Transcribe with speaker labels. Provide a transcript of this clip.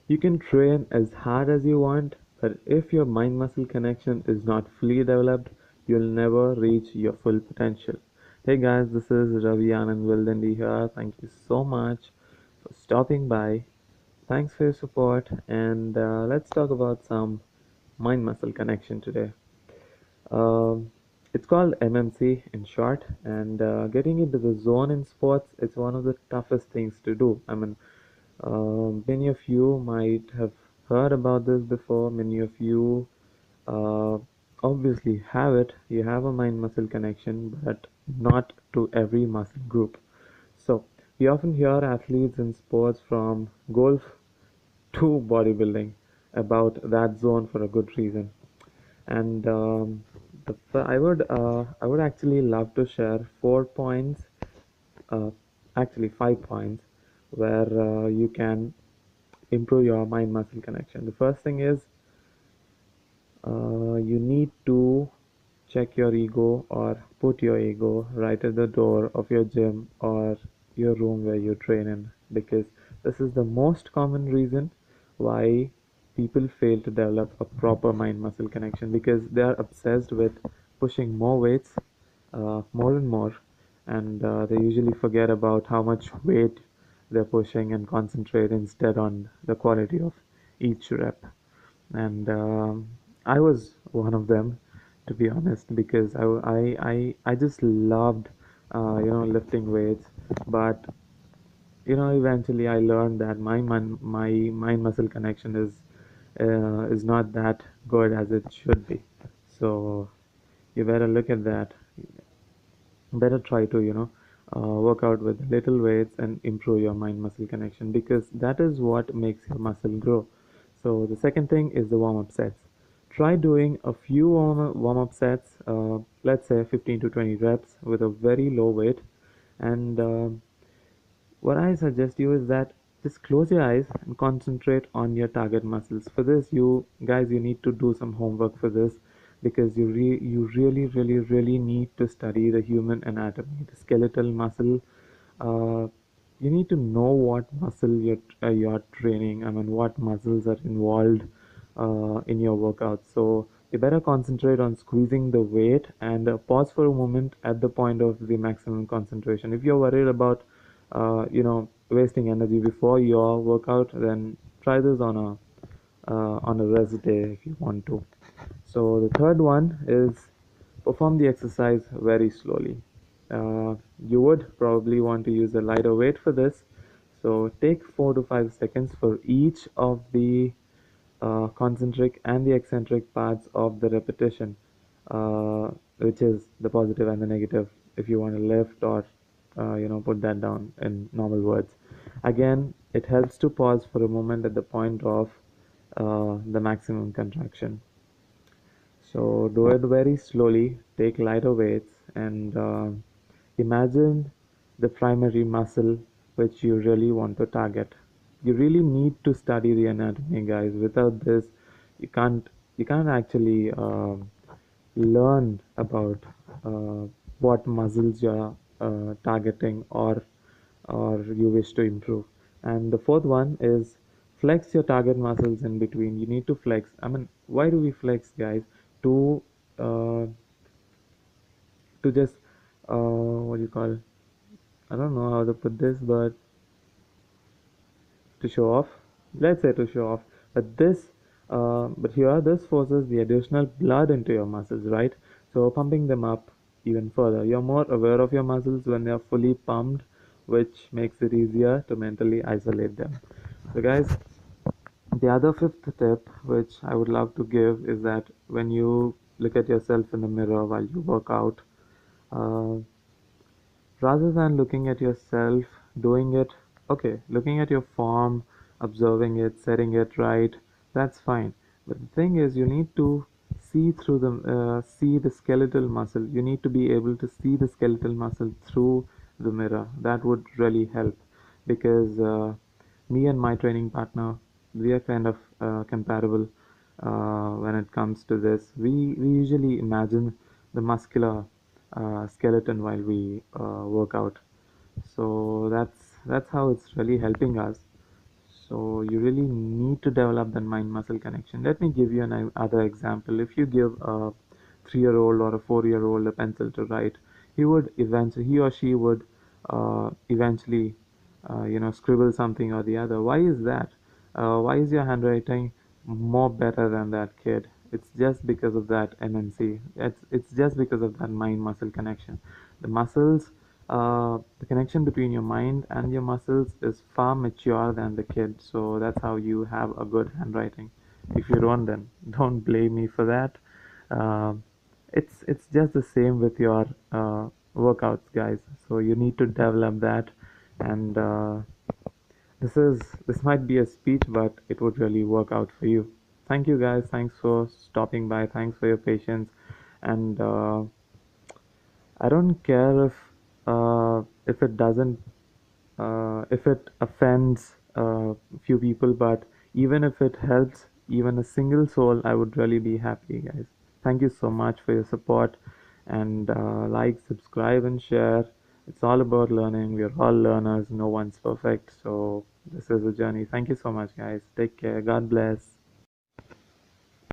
Speaker 1: You can train as hard as you want, but if your mind muscle connection is not fully developed, you'll never reach your full potential. Hey guys, this is Ravi Anand Vildandi here. Thank you so much for stopping by. Thanks for your support, and let's talk about some mind muscle connection today. Um, it's called MMC in short, and getting into the zone in sports, it's one of the toughest things to do. Many of you might have heard about this before. Many of you uh, obviously have it. You have a mind-muscle connection, but not to every muscle group. So we often hear athletes in sports from golf to bodybuilding about that zone for a good reason. And I would actually love to share 4 points, uh, actually 5 points, where you can improve your mind muscle connection. The first thing is you need to check your ego or put your ego right at the door of your gym or your room where you train in, because this is the most common reason why people fail to develop a proper mind muscle connection, because they are obsessed with pushing more weights, more and more, and they usually forget about how much weight they're pushing and concentrate instead on the quality of each rep. And I was one of them, to be honest, because I just loved lifting weights, but eventually I learned that my mind muscle connection is not that good as it should be. So you better look at that. Better try to work out with little weights and improve your mind muscle connection, because that is what makes your muscle grow. So the second thing is the warm-up sets. Try doing a few warm-up sets, let's say 15 to 20 reps with a very low weight. And what I suggest you is that just close your eyes and concentrate on your target muscles. For this, you need to do some homework for this, because you really need to study the human anatomy, the skeletal muscle. Uh, you need to know what muscle you're training. I mean, what muscles are involved in your workout. So you better concentrate on squeezing the weight and pause for a moment at the point of the maximum concentration. If you're worried about wasting energy before your workout, then try this on a rest day if you want to. So the third one is perform the exercise very slowly. You would probably want to use a lighter weight for this. So take 4 to 5 seconds for each of the concentric and the eccentric parts of the repetition, which is the positive and the negative, if you want to lift or put that down in normal words. Again, it helps to pause for a moment at the point of the maximum contraction. So do it very slowly, take lighter weights, and imagine the primary muscle which you really want to target. You really need to study the anatomy, guys. Without this, you can't you can't actually learn about uh, what muscles you're targeting, or you wish to improve. And the fourth one is flex your target muscles in between. You need to flex. I mean, why do we flex, guys? To uh, to just what do you call? I don't know how to put this, but to show off. Let's say to show off. But here this forces the additional blood into your muscles, right? So pumping them up even further. You're more aware of your muscles when they are fully pumped, which makes it easier to mentally isolate them. So guys, the other fifth tip, which I would love to give, is that when you look at yourself in the mirror while you work out, uh, rather than looking at yourself doing it, okay, looking at your form, observing it, setting it right, that's fine. But the thing is, you need to see the skeletal muscle. You need to be able to see the skeletal muscle through the mirror. That would really help, because me and my training partner, we are kind of comparable when it comes to this. We usually imagine the muscular skeleton while we work out. So that's how it's really helping us. So you really need to develop that mind muscle connection. Let me give you another example. If you give a 3-year old or a 4-year old a pencil to write, he or she would eventually scribble something or the other. Why is that? Why is your handwriting more better than that kid? It's just because of that MNC. It's just because of that mind muscle connection. The muscles, the connection between your mind and your muscles is far mature than the kid. So that's how you have a good handwriting. If you don't, then don't blame me for that. Um it's just the same with your workouts, guys. So you need to develop that, and this might be a speech, but it would really work out for you. Thank you, guys. Thanks for stopping by. Thanks for your patience, and I don't care if it doesn't if it offends few people, but even if it helps even a single soul, I would really be happy, guys. Thank you so much for your support, and like, subscribe, and share. It's all about learning. We're all learners. No one's perfect. So this is a journey. Thank you so much, guys. Take care. God bless.